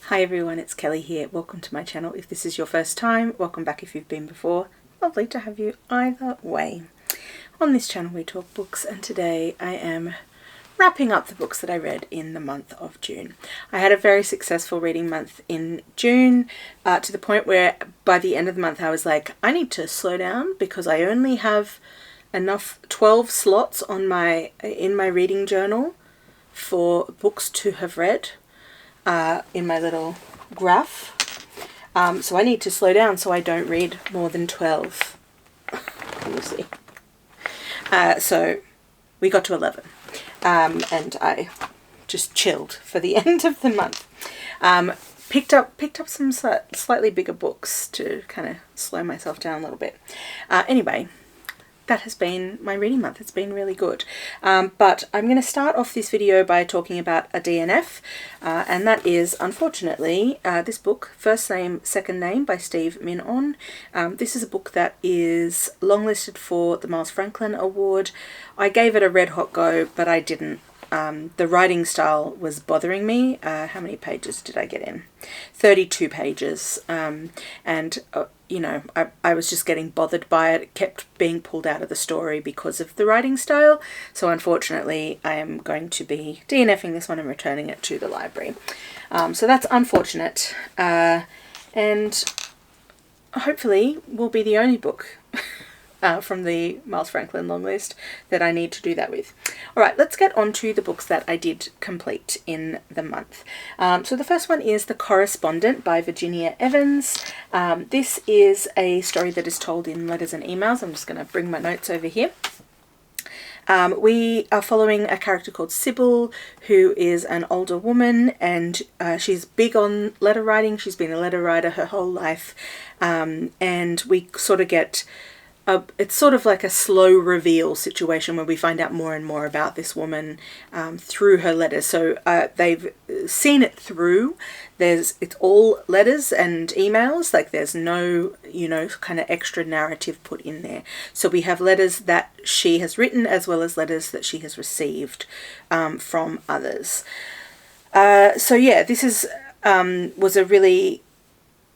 Hi everyone, it's Kelly here. Welcome to my channel. If this is your first time, welcome back if you've been before. Lovely to have you either way. On this channel we talk books, and today I am wrapping up the books that I read in the month of June. I had a very successful reading month in June, to the point where by the end of the month I was like, I need to slow down because I only have enough 12 slots on in my reading journal for books to have read. In my little graph. So I need to slow down so I don't read more than 12. We'll see. So we got to 11. And I just chilled for the end of the month. Picked up some slightly bigger books to kind of slow myself down a little bit. Anyway, that has been my reading month. It's been really good. But I'm going to start off this video by talking about a DNF, and that is, unfortunately, this book, First Name, Second Name by Steve MinOn. This is a book that is longlisted for the Miles Franklin Award. I gave it a red hot go, but I didn't. The writing style was bothering me. How many pages did I get in? 32 pages. You know, I was just getting bothered by it. It kept being pulled out of the story because of the writing style. So unfortunately, I am going to be DNFing this one and returning it to the library. So that's unfortunate. And hopefully will be the only book from the Miles Franklin long list that I need to do that with. Alright, let's get on to the books that I did complete in the month. So the first one is The Correspondent by Virginia Evans. This is a story that is told in letters and emails. I'm just going to bring my notes over here. We are following a character called Sybil, who is an older woman, and she's big on letter writing. She's been a letter writer her whole life, and we sort of get it's sort of like a slow reveal situation where we find out more and more about this woman through her letters. So they've seen it through. It's all letters and emails. Like there's no, kind of extra narrative put in there. So we have letters that she has written as well as letters that she has received from others. So yeah, this was a really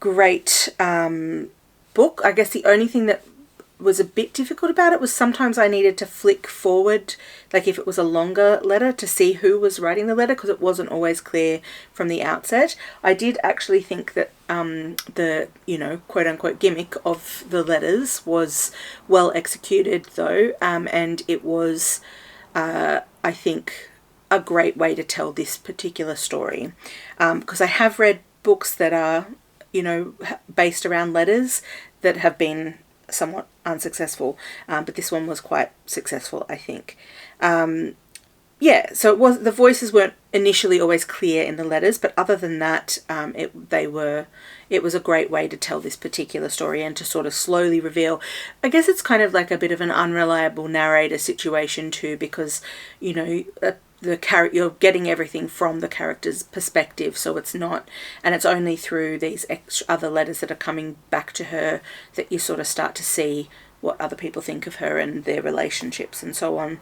great book. I guess the only thing that was a bit difficult about it was sometimes I needed to flick forward, like if it was a longer letter, to see who was writing the letter, because it wasn't always clear from the outset. I did actually think that the quote unquote gimmick of the letters was well executed though, and it was I think a great way to tell this particular story, because I have read books that are based around letters that have been somewhat unsuccessful, but this one was quite successful, I think. Yeah, so the voices weren't initially always clear in the letters, but other than that, it was a great way to tell this particular story and to sort of slowly reveal. I guess it's kind of like a bit of an unreliable narrator situation too, because you're getting everything from the character's perspective, so it's not, and it's only through these other letters that are coming back to her that you sort of start to see what other people think of her and their relationships and so on.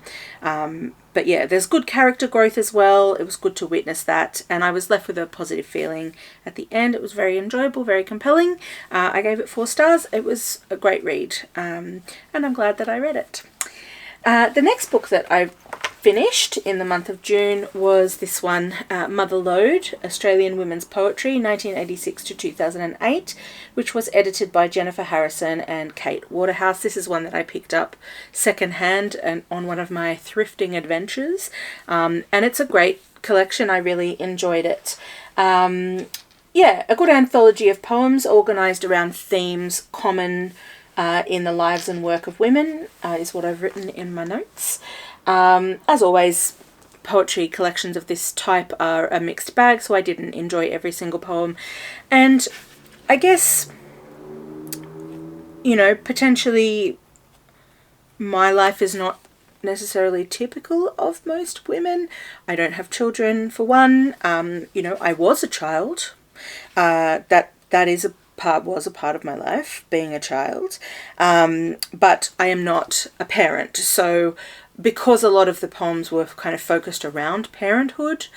But yeah, there's good character growth as well. It was good to witness that, and I was left with a positive feeling at the end. It was very enjoyable, very compelling. I gave it 4 stars. It was a great read, and I'm glad that I read it. The next book that I finished in the month of June was this one, Motherlode, Australian Women's Poetry, 1986 to 2008, which was edited by Jennifer Harrison and Kate Waterhouse. This is one that I picked up secondhand and on one of my thrifting adventures, and it's a great collection. I really enjoyed it. Yeah, a good anthology of poems organised around themes common in the lives and work of women, is what I've written in my notes. As always, poetry collections of this type are a mixed bag, so I didn't enjoy every single poem. And I guess, potentially my life is not necessarily typical of most women. I don't have children, for one. I was a child. That was a part of my life, being a child. But I am not a parent, so because a lot of the poems were kind of focused around parenthood,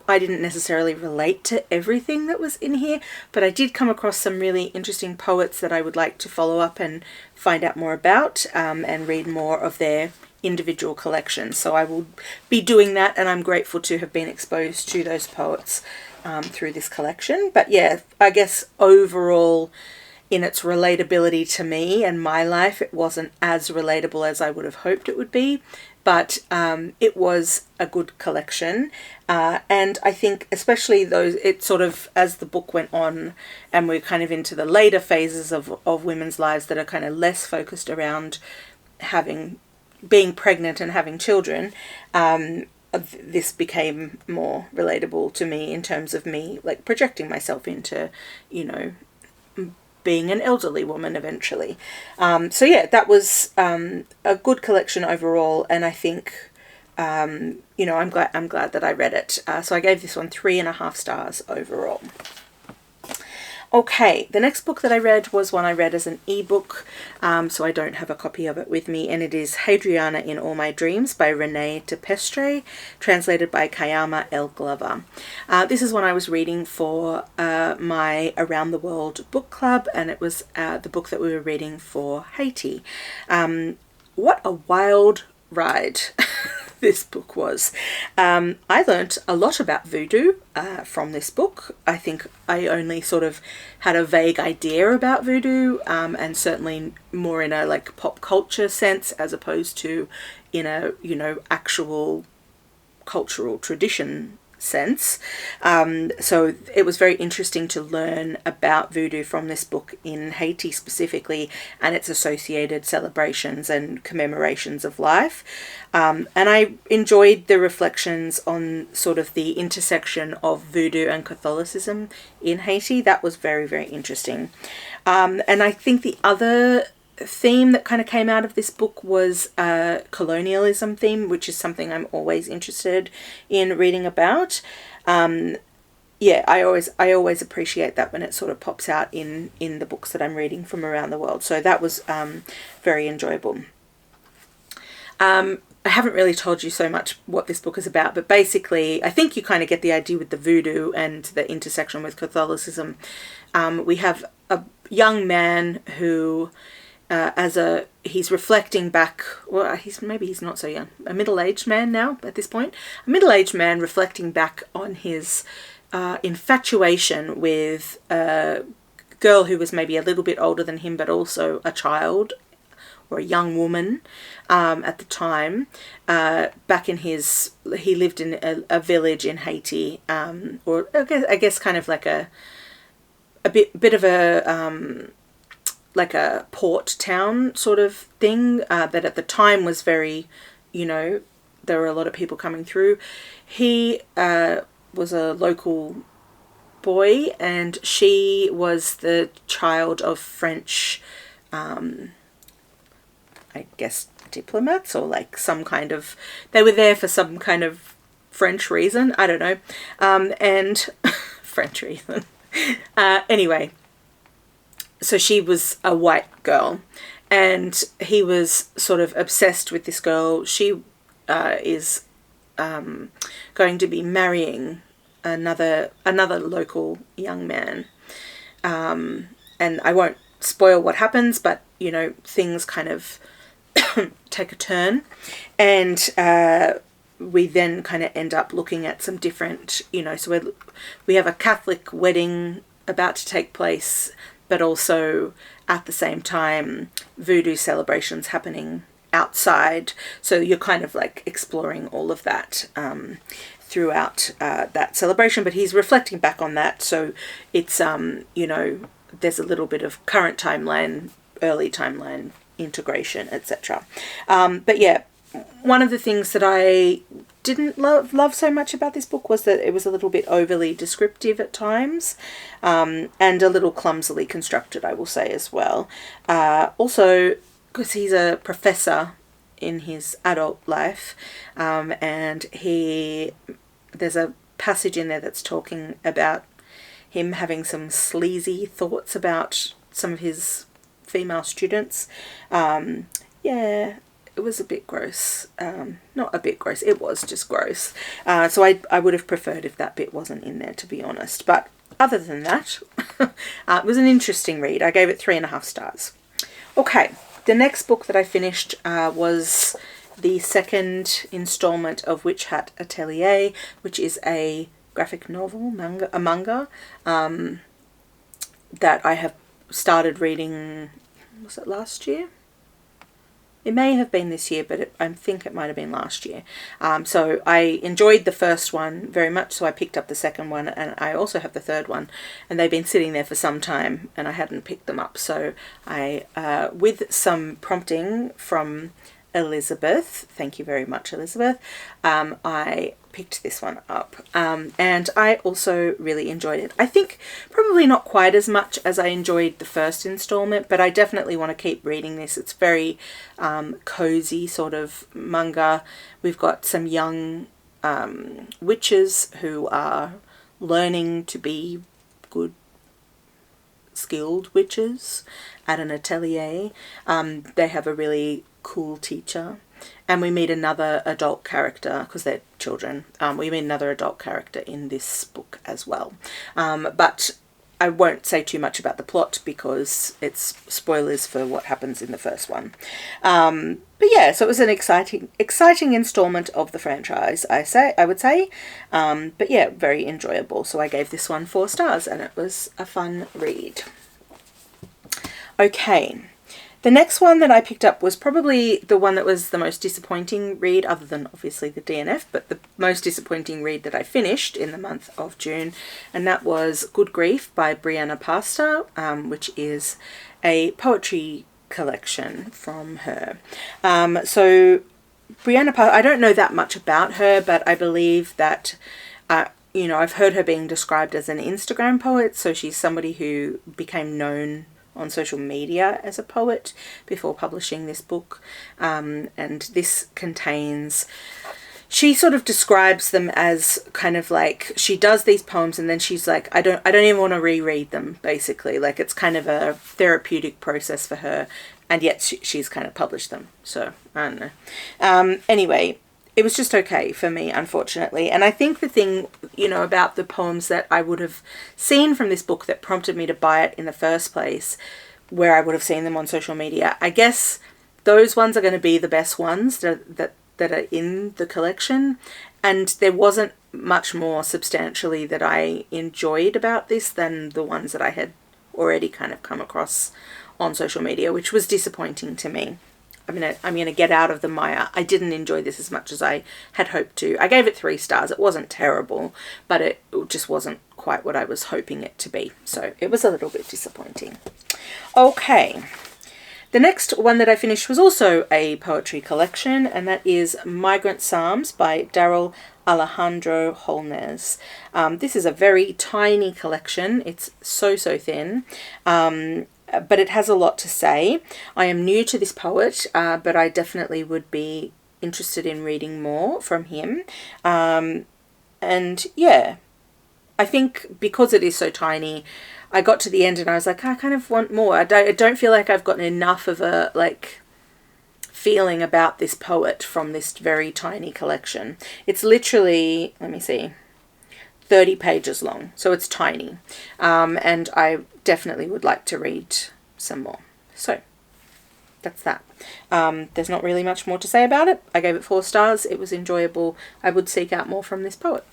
I didn't necessarily relate to everything that was in here, but I did come across some really interesting poets that I would like to follow up and find out more about, and read more of their individual collections. So I will be doing that, and I'm grateful to have been exposed to those poets through this collection. But yeah, I guess overall, in its relatability to me and my life, it wasn't as relatable as I would have hoped it would be, but it was a good collection. And I think especially those, it sort of, as the book went on and we're kind of into the later phases of women's lives that are kind of less focused around being pregnant and having children, this became more relatable to me in terms of me like projecting myself into, you know, being an elderly woman eventually. So yeah, that was a good collection overall, and I think you know, I'm glad that I read it. So I gave this one 3.5 stars overall. Okay, the next book that I read was one I read as an ebook, so I don't have a copy of it with me, and it is Hadriana in All My Dreams by René Depestre, translated by Kaiama L. Glover. This is one I was reading for my Around the World book club, and it was the book that we were reading for Haiti. What a wild ride this book was. I learnt a lot about voodoo from this book. I think I only sort of had a vague idea about voodoo, and certainly more in a like pop culture sense as opposed to in a, you know, actual cultural tradition sense. So it was very interesting to learn about voodoo from this book in Haiti specifically, and its associated celebrations and commemorations of life. And I enjoyed the reflections on sort of the intersection of voodoo and Catholicism in Haiti. That was very, very interesting. And I think the other theme that kind of came out of this book was a colonialism theme, which is something I'm always interested in reading about. Yeah, I always appreciate that when it sort of pops out in the books that I'm reading from around the world. So that was very enjoyable. I haven't really told you so much what this book is about, but basically I think you kind of get the idea with the voodoo and the intersection with Catholicism. We have a young man who he's reflecting back, well, he's not so young, a middle-aged man now at this point, a middle-aged man reflecting back on his infatuation with a girl who was maybe a little bit older than him, but also a child or a young woman at the time. Back in he lived in a village in Haiti, or I guess kind of like a bit of a like a port town sort of thing, that at the time was very, you know, there were a lot of people coming through. He was a local boy, and she was the child of French, I guess, diplomats, or like some kind of, they were there for some kind of French reason, I don't know, and French reason. Anyway, so she was a white girl, and he was sort of obsessed with this girl. She is going to be marrying another local young man, and I won't spoil what happens, but you know, things kind of take a turn, and we then kind of end up looking at some different, you know, so we have a Catholic wedding about to take place, but also at the same time voodoo celebrations happening outside. So you're kind of like exploring all of that throughout that celebration, but he's reflecting back on that. So it's, you know, there's a little bit of current timeline, early timeline integration, etc. But yeah, one of the things that I didn't love so much about this book was that it was a little bit overly descriptive at times, and a little clumsily constructed, I will say, as well. Also, because he's a professor in his adult life, and there's a passage in there that's talking about him having some sleazy thoughts about some of his female students. Yeah, it was a bit gross. Not a bit gross, it was just gross. So I would have preferred if that bit wasn't in there, to be honest. But other than that, it was an interesting read. I gave it 3.5 stars. Okay, the next book that I finished was the second installment of Witch Hat Atelier, which is a graphic novel, manga, that I have started reading, was it last year? It may have been this year, but I think it might have been last year. So I enjoyed the first one very much, so I picked up the second one, and I also have the third one, and they've been sitting there for some time, and I hadn't picked them up. So I, with some prompting from Elizabeth, thank you very much, Elizabeth, I picked this one up, and I also really enjoyed it. I think probably not quite as much as I enjoyed the first installment, but I definitely want to keep reading this. It's very cozy sort of manga. We've got some young witches who are learning to be good, skilled witches at an atelier. They have a really cool teacher, and we meet another adult character, because they're children. We meet another adult character in this book as well, but I won't say too much about the plot because it's spoilers for what happens in the first one. But yeah, so it was an exciting installment of the franchise, I would say. But yeah, very enjoyable. So I gave this one 4 stars, and it was a fun read. Okay. The next one that I picked up was probably the one that was the most disappointing read, other than obviously the DNF, but the most disappointing read that I finished in the month of June, and that was Good Grief by Brianna, which is a poetry collection from her. So Brianna, I don't know that much about her, but I believe that, you know, I've heard her being described as an Instagram poet, so she's somebody who became known on social media as a poet before publishing this book, and this contains, she sort of describes them as kind of like, she does these poems and then she's like, I don't even want to reread them, basically. Like, it's kind of a therapeutic process for her, and yet she's kind of published them, so I don't know. Anyway, it was just okay for me, unfortunately. And I think the thing, you know, about the poems that I would have seen from this book that prompted me to buy it in the first place, where I would have seen them on social media, I guess those ones are going to be the best ones that are in the collection. And there wasn't much more substantially that I enjoyed about this than the ones that I already kind of come across on social media, which was disappointing to me. I'm gonna get out of the mire. I didn't enjoy this as much as I had hoped to. I gave it 3 stars. It wasn't terrible, but it just wasn't quite what I was hoping it to be. So it was a little bit disappointing. Okay. The next one that I finished was also a poetry collection, and that is Migrant Psalms by Darrel, Alejandro, Holnes. This is a very tiny collection. It's so thin. But it has a lot to say. I am new to this poet, but I definitely would be interested in reading more from him. And yeah, I think because it is so tiny, I got to the end and I was like, I kind of want more. I don't feel like I've gotten enough of a feeling about this poet from this very tiny collection. It's literally, let me see, 30 pages long, so it's tiny, and I definitely would like to read some more. So that's that. There's not really much more to say about it. I gave it 4 stars. It was enjoyable. I would seek out more from this poet.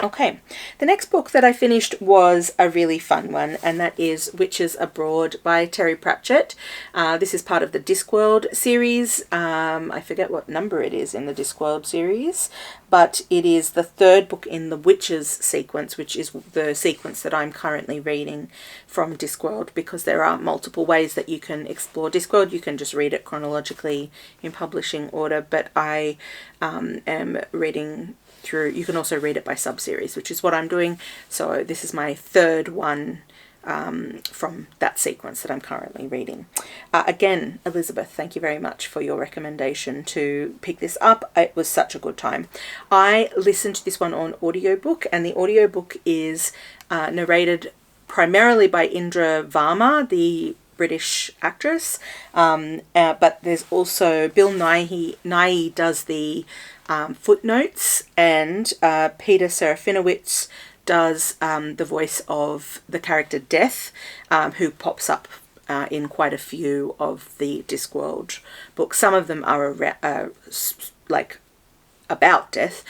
Okay, the next book that I finished was a really fun one, and that is Witches Abroad by Terry Pratchett. This is part of the Discworld series. I forget what number it is in the Discworld series, but it is the 3rd book in the Witches sequence, which is the sequence that I'm currently reading from Discworld, because there are multiple ways that you can explore Discworld. You can just read it chronologically in publishing order, but I am reading through, you can also read it by sub-series, which is what I'm doing. So this is my 3rd one from that sequence that I'm currently reading. Again, Elizabeth, thank you very much for your recommendation to pick this up. It was such a good time. I listened to this one on audiobook, and the audiobook is narrated primarily by Indra Varma, the British actress. But there's also Bill Nighy does the footnotes, and Peter Serafinowicz does the voice of the character Death, who pops up in quite a few of the Discworld books. Some of them are like about Death.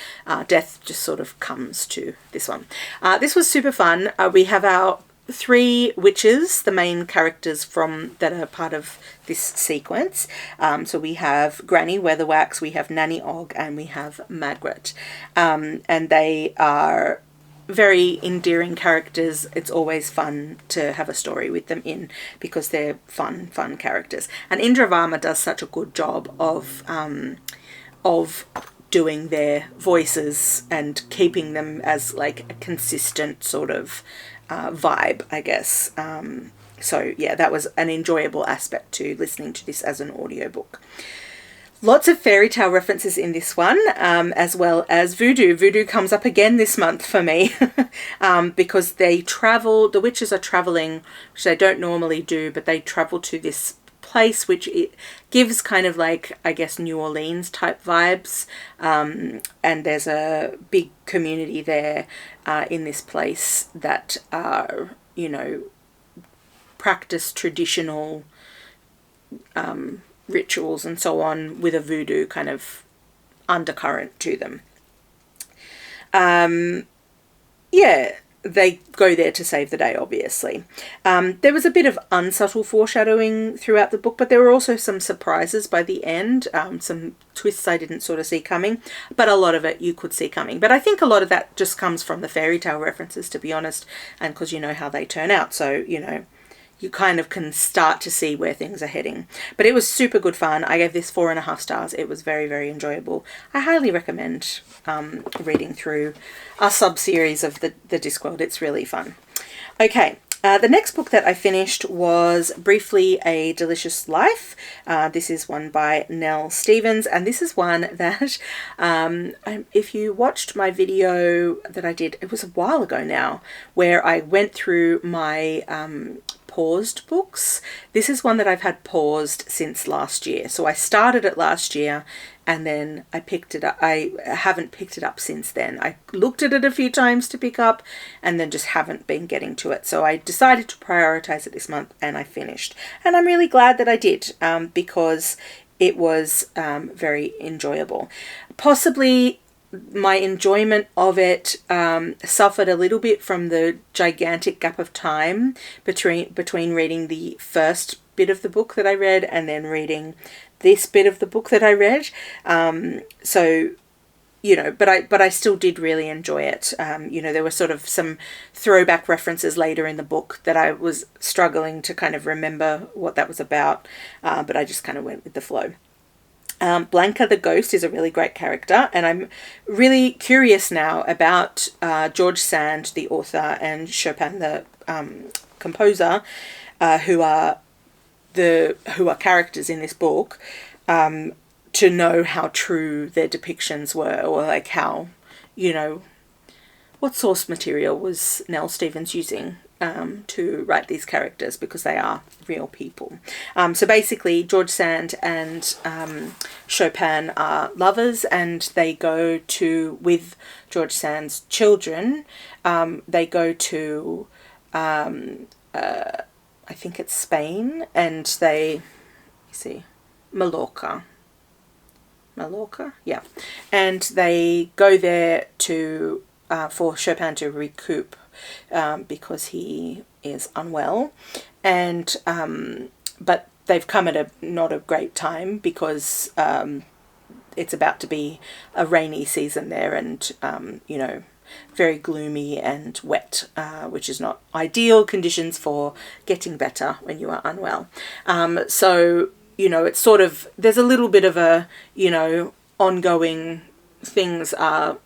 Death just sort of comes to this one. This was super fun. We have our 3 witches, the main characters that are part of this sequence. So we have Granny Weatherwax, we have Nanny Og, and we have Margaret. And they are very endearing characters. It's always fun to have a story with them in, because they're fun characters. And Indra Varma does such a good job of doing their voices and keeping them as like a consistent sort of vibe, I guess. So yeah, that was an enjoyable aspect to listening to this as an audiobook. Lots of fairy tale references in this one, as well as voodoo. Voodoo comes up again this month for me because the witches are traveling, which they don't normally do, but they travel to this place which it gives kind of like, I guess, New Orleans type vibes, and there's a big community there in this place that are, practice traditional rituals and so on, with a voodoo kind of undercurrent to them. They go there to save the day, obviously. There was a bit of unsubtle foreshadowing throughout the book, but there were also some surprises by the end, some twists I didn't sort of see coming, but a lot of it you could see coming. But I think a lot of that just comes from the fairy tale references, to be honest, and because you know how they turn out, so, you kind of can start to see where things are heading. But it was super good fun. I gave this 4.5 stars. It was very, very enjoyable. I highly recommend reading through a sub-series of the Discworld. It's really fun. Okay, the next book that I finished was Briefly a Delicious Life. This is one by Nell Stevens, and this is one that, if you watched my video that I did, it was a while ago now, where I went through my paused books. This is one that I've had paused since last year. So I started it last year and then I picked it up. I haven't picked it up since then. I looked at it a few times to pick up and then just haven't been getting to it. So I decided to prioritize it this month and I finished. And I'm really glad that I did, because it was very enjoyable. Possibly my enjoyment of it suffered a little bit from the gigantic gap of time between reading the first bit of the book that I read and then reading this bit of the book that I read. So, but I still did really enjoy it. There were sort of some throwback references later in the book that I was struggling to kind of remember what that was about, but I just kind of went with the flow. Blanca the Ghost is a really great character, and I'm really curious now about George Sand, the author, and Chopin, the composer, who are characters in this book, to know how true their depictions were, or like how, what source material was Nell Stevens using to write these characters, because they are real people. So basically George Sand and Chopin are lovers, and they go with George Sand's children, they go to I think it's Spain, and they Mallorca, yeah, and they go there to for Chopin to recoup, because he is unwell, and but they've come at not a great time, because it's about to be a rainy season there, and very gloomy and wet, which is not ideal conditions for getting better when you are unwell. So it's sort of, there's a little bit of a ongoing things are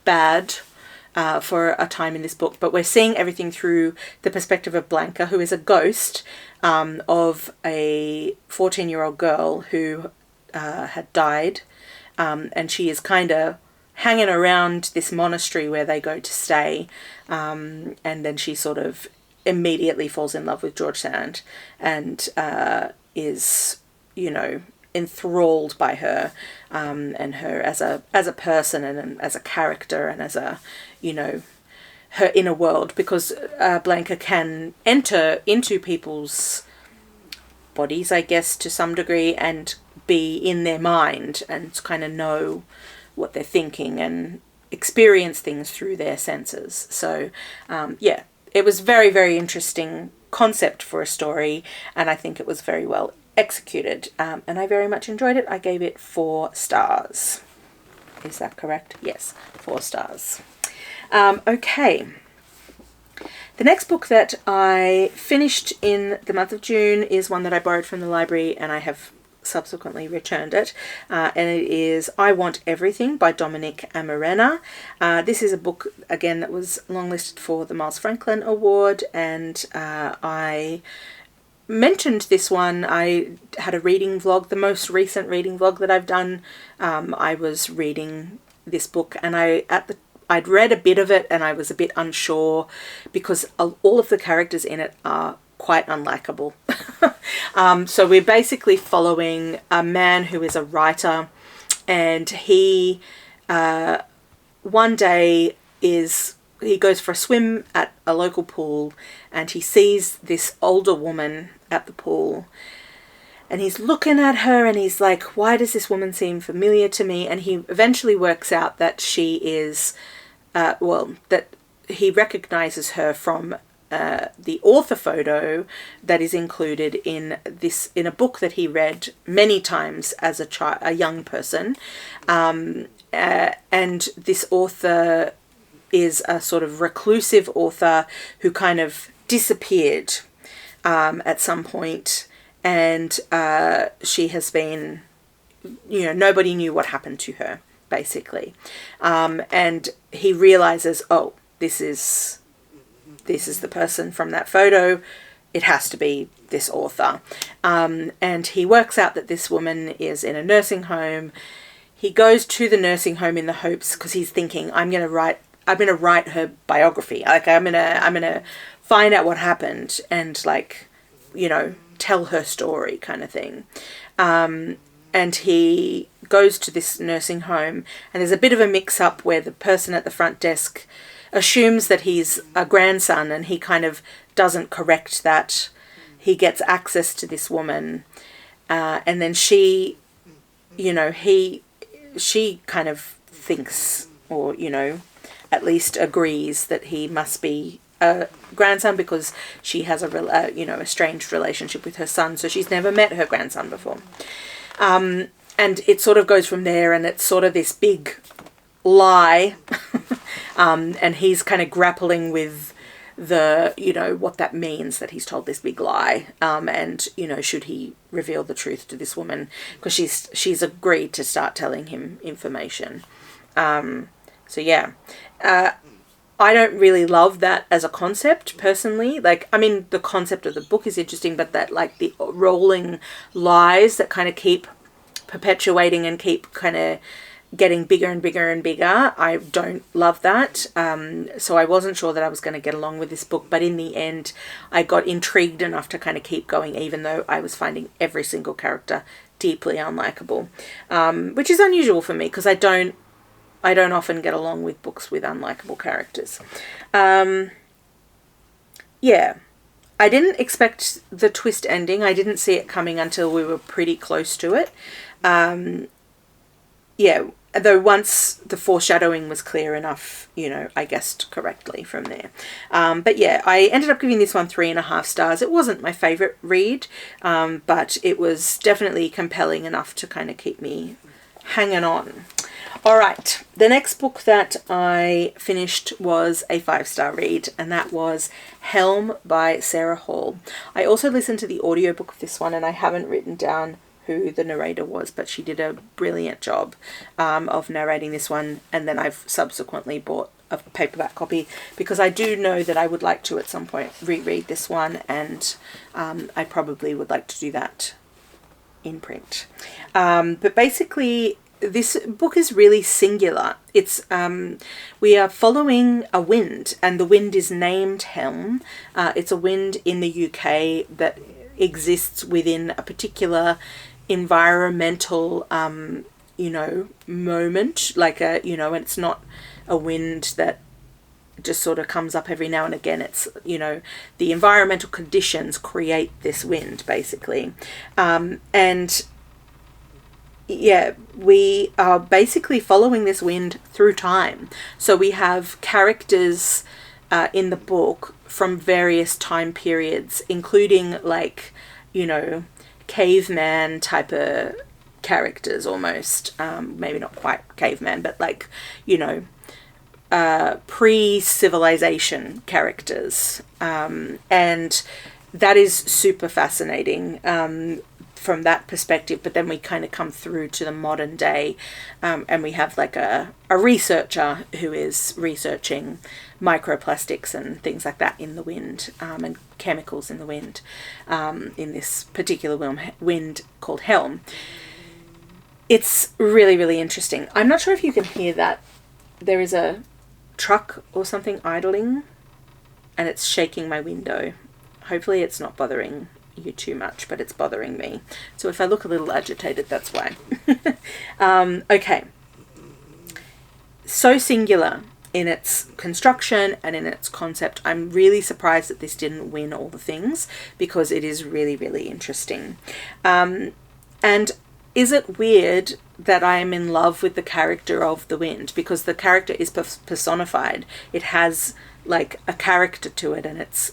bad for a time in this book, but we're seeing everything through the perspective of Blanca, who is a ghost of a 14-year-old girl who had died, and she is kind of hanging around this monastery where they go to stay, and then she sort of immediately falls in love with George Sand and is, you know, enthralled by her, and her as a person and as a character and as a, you know, her inner world, because Blanca can enter into people's bodies, I guess, to some degree, and be in their mind and kind of know what they're thinking and experience things through their senses. So yeah, it was very, very interesting concept for a story, and I think it was very well executed, and I very much enjoyed it. I gave it 4 stars. Is that correct? Yes, 4 stars. Okay. The next book that I finished in the month of June is one that I borrowed from the library, and I have subsequently returned it, and it is I Want Everything by Dominic Amerena. This is a book, again, that was longlisted for the Miles Franklin Award, and I mentioned this one. I had a reading vlog, the most recent reading vlog that I've done. I was reading this book, and I'd read a bit of it, and I was a bit unsure because all of the characters in it are quite unlikable. So we're basically following a man who is a writer, and he one day he goes for a swim at a local pool, and he sees this older woman at the pool, and he's looking at her, and he's like, why does this woman seem familiar to me? And he eventually works out that she is that he recognizes her from the author photo that is included in a book that he read many times as a young person, and this author is a sort of reclusive author who kind of disappeared at some point, and she has been, you know, nobody knew what happened to her, basically, and he realizes, oh, this is the person from that photo. It has to be this author. And he works out that this woman is in a nursing home. He goes to the nursing home in the hopes, because he's thinking, I'm going to write her biography. Like, I'm going to find out what happened and, like, you know, tell her story kind of thing. And he goes to this nursing home, and there's a bit of a mix-up where the person at the front desk assumes that he's a grandson, and he kind of doesn't correct that. He gets access to this woman, and then she, you know, she kind of thinks, or, you know, at least agrees that he must be a grandson, because she has a estranged relationship with her son, so she's never met her grandson before. And it sort of goes from there, and it's sort of this big lie. And he's kind of grappling with the, you know, what that means that he's told this big lie. And, you know, should he reveal the truth to this woman? Because she's agreed to start telling him information. So yeah, I don't really love that as a concept personally. Like, I mean, the concept of the book is interesting, but that, like, the rolling lies that kind of keep perpetuating and keep kind of getting bigger and bigger and bigger, I don't love that. So I wasn't sure that I was going to get along with this book, but in the end I got intrigued enough to kind of keep going, even though I was finding every single character deeply unlikable, which is unusual for me, because I don't often get along with books with unlikable characters. Yeah, I didn't expect the twist ending. I didn't see it coming until we were pretty close to it. Yeah, though once the foreshadowing was clear enough, you know, I guessed correctly from there. But yeah, I ended up giving this one 3.5 stars. It wasn't my favourite read, but it was definitely compelling enough to kind of keep me hanging on. All right, the next book that I finished was a 5-star read, and that was Helm by Sarah Hall. I also listened to the audiobook of this one, and I haven't written down who the narrator was, but she did a brilliant job of narrating this one, and then I've subsequently bought a paperback copy because I do know that I would like to at some point reread this one, and I probably would like to do that in print. But basically this book is really singular. It's we are following a wind, and the wind is named Helm. It's a wind in the UK that exists within a particular environmental moment, like and it's not a wind that just sort of comes up every now and again. It's the environmental conditions create this wind, basically. And yeah, we are basically following this wind through time. So we have characters in the book from various time periods, including caveman type of characters almost. Maybe not quite caveman, but pre-civilization characters. And that is super fascinating from that perspective. But then we kind of come through to the modern day, and we have a researcher who is researching microplastics and things like that in the wind, and chemicals in the wind, in this particular wind called Helm. It's really, really interesting. I'm not sure if you can hear that. There is a truck or something idling, and it's shaking my window. Hopefully it's not bothering you too much, but it's bothering me. So if I look a little agitated, that's why. Okay. So singular in its construction and in its concept. I'm really surprised that this didn't win all the things, because it is really, really interesting. And is it weird that I am in love with the character of the wind? Because the character is personified. It has a character to it, and it's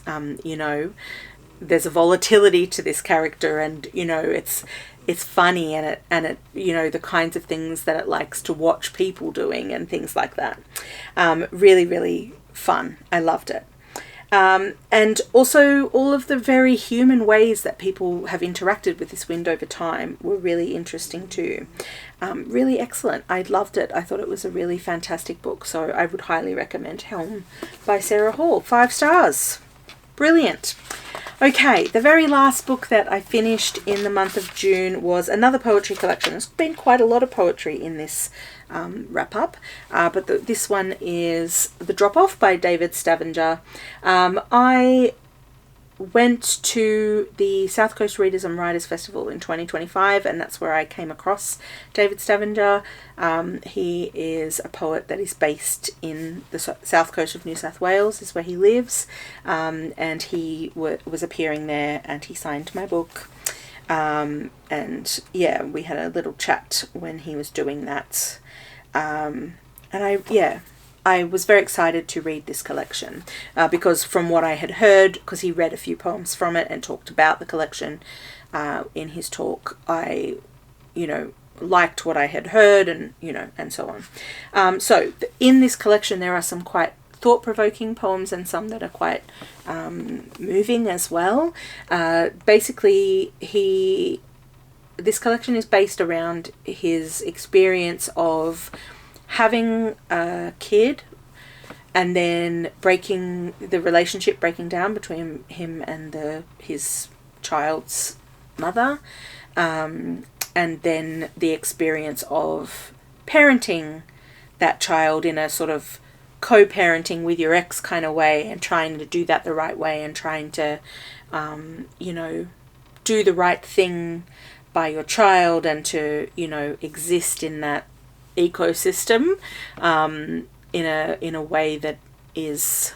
there's a volatility to this character, and it's funny, and it the kinds of things that it likes to watch people doing and things like that. Really, really fun. I loved it. And also all of the very human ways that people have interacted with this wind over time were really interesting too. Really excellent. I loved it. I thought it was a really fantastic book. So I would highly recommend Helm by Sarah Hall. 5 stars. Brilliant. Okay, the very last book that I finished in the month of June was another poetry collection. There's been quite a lot of poetry in this wrap-up, but this one is The Drop-Off by David Stavanger. I went to the South Coast Readers and Writers Festival in 2025, and that's where I came across David Stavanger. He is a poet that is based in the south coast of New South Wales, is where he lives, and he was appearing there, and he signed my book. And yeah, we had a little chat when he was doing that. And I was very excited to read this collection, because from what I had heard, because he read a few poems from it and talked about the collection in his talk, I, liked what I had heard, and, and so on. So in this collection, there are some quite thought-provoking poems and some that are quite moving as well. Basically, this collection is based around his experience of having a kid, and then the relationship breaking down between him and his child's mother, and then the experience of parenting that child in a sort of co-parenting with your ex kind of way, and trying to do that the right way, and trying to do the right thing by your child, and to exist in that ecosystem in a way that is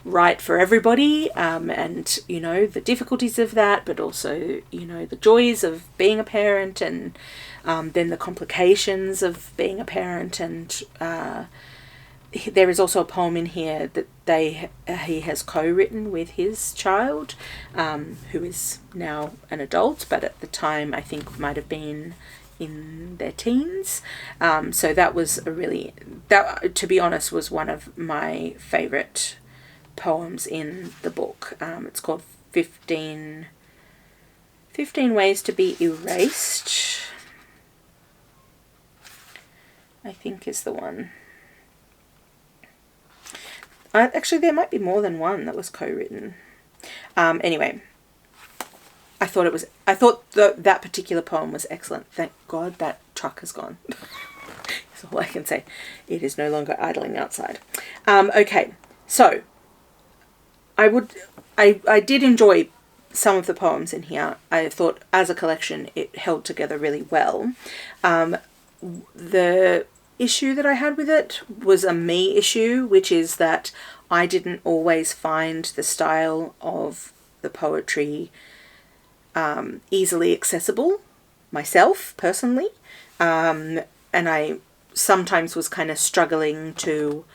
right for everybody, and the difficulties of that, but also the joys of being a parent, and then the complications of being a parent. And there is also a poem in here that he has co-written with his child, who is now an adult, but at the time I think might have been in their teens. So that was that, to be honest, was one of my favourite poems in the book. It's called 15 Ways to Be Erased, I think is the one. Actually, there might be more than one that was co-written. Anyway, I thought that particular poem was excellent. Thank God that truck has gone. That's all I can say. It is no longer idling outside. Okay, so I did enjoy some of the poems in here. I thought as a collection it held together really well. The issue that I had with it was a me issue, which is that I didn't always find the style of the poetry easily accessible myself personally, and I sometimes was kind of struggling to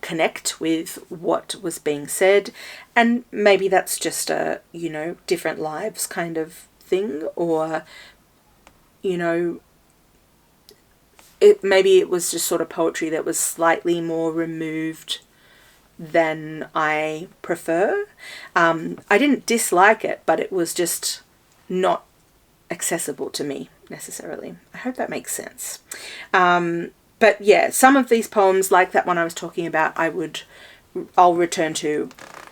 connect with what was being said, and maybe that's just a, you know, different lives kind of thing, or, you know, maybe it was just sort of poetry that was slightly more removed than I prefer. I didn't dislike it, but it was just not accessible to me necessarily. I hope that makes sense. But yeah, some of these poems, like that one I was talking about, I'll return to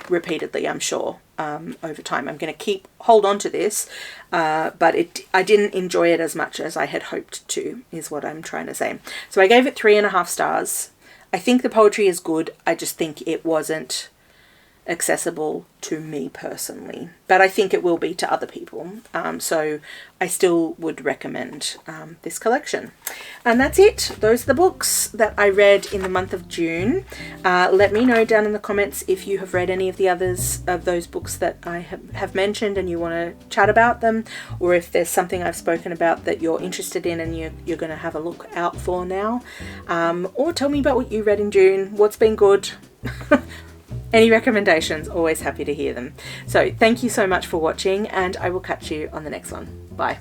repeatedly, I'm sure, over time. I'm going to hold on to this, but I didn't enjoy it as much as I had hoped to, is what I'm trying to say. So I gave it 3.5 stars. I think the poetry is good. I just think it wasn't accessible to me personally, but I think it will be to other people. So I still would recommend this collection. And that's it. Those are the books that I read in the month of June. Let me know down in the comments if you have read any of the others of those books that I have mentioned and you want to chat about them, or if there's something I've spoken about that you're interested in and you're going to have a look out for now. Or tell me about what you read in June, what's been good. Any recommendations, always happy to hear them. So thank you so much for watching, and I will catch you on the next one. Bye.